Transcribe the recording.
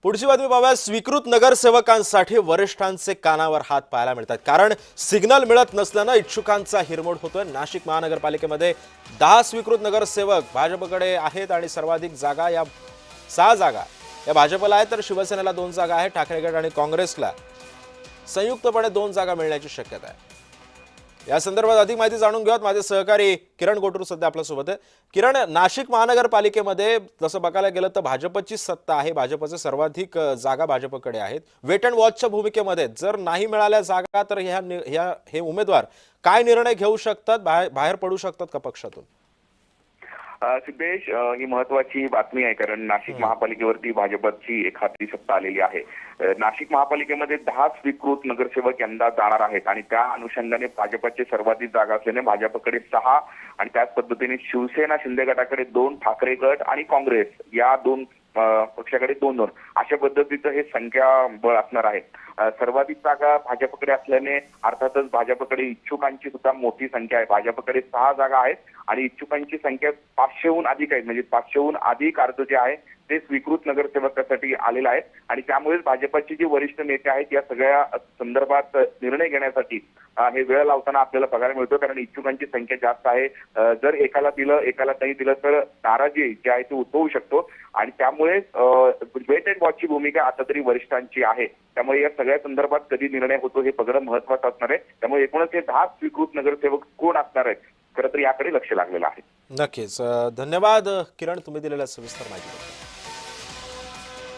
पुढची बातमी पाहूया। स्वीकृत नगरसेवकांसाठी वरिष्ठांचे कानावर हात पाहायला मिळतात, कारण सिग्नल मिळत नसल्याने इच्छुकांचा हिरमोड होतोय। नाशिक महानगरपालिकेमध्ये 10 स्वीकृत नगरसेवक भाजपकडे आहेत आणि सर्वाधिक जागा या 6 जागा या भाजपला आहेत, तर शिवसेनेला 2 जागा आहेत। ठाकरे गट आणि काँग्रेसला संयुक्तपणे 2 जागा मिळण्याची शक्यता आहे। या संदर्भात अधिक माहिती जाणून घेऊयात। माझे सहकारी किरण गोटूर सध्या आपल्या सोबत आहे। किरण, नाशिक महानगरपालिकेमध्ये जसं बघायला गेलं तर भाजपची सत्ता आहे, भाजपचे सर्वाधिक जागा भाजपकडे आहेत। वेट अँड वॉचच्या भूमिकेमध्ये जर नाही मिळाल्या जागा तर हे उमेदवार काय निर्णय घेऊ शकतात, बाहेर पडू शकतात का पक्षातून? सिद्धेश, ही महत्वाची बातमी आहे, कारण नाशिक महापालिकेवरती भाजपची एखादी सत्ता आलेली आहे। नाशिक महापालिकेमध्ये 10 स्वीकृत नगरसेवक यंदा जाणार आहेत आणि त्या अनुषंगाने भाजपचे सर्वाधिक जागा असल्याने भाजपकडे 6 आणि त्याच पद्धतीने शिवसेना शिंदे गटाकडे 2, ठाकरे गट आणि काँग्रेस या 2 पक्षाकडे 2 अशा पद्धतीचं हे संख्याबळ असणार आहे। सर्वाधिक जागा भाजपकडे असल्याने अर्थातच भाजपकडे इच्छुकांची सुद्धा मोठी संख्या आहे। भाजपकडे 6 जागा आहेत आणि इच्छुकांची संख्या 500हून अधिक आहे, म्हणजे 500हून अधिक अर्ज जे आहे ते स्वीकृत नगरसेवकासाठी आलेला आहे आणि त्यामुळेच भाजपचे जे वरिष्ठ नेते आहेत या सगळ्या संदर्भात निर्णय घेण्यासाठी हे वेळ लावताना आपल्याला पगार मिळतो, कारण इच्छुकांची संख्या जास्त आहे। जर एकाला दिलं एकाला नाही दिलं तर नाराजी जी आहे ती उद्भवू शकतो आणि त्यामुळे वेट अँड वॉचची भूमिका आता तरी वरिष्ठांची आहे। त्यामुळे या सगळ्या संदर्भात कधी निर्णय होतो हे बघणं महत्वाचं असणार आहे। त्यामुळे एकूणच हे 10 स्वीकृत नगरसेवक कोण असणार आहेत, खरं तर याकडे लक्ष लागलेलं आहे। नक्कीच। धन्यवाद किरण, तुम्ही दिलेल्या सविस्तर माहितीबद्दल।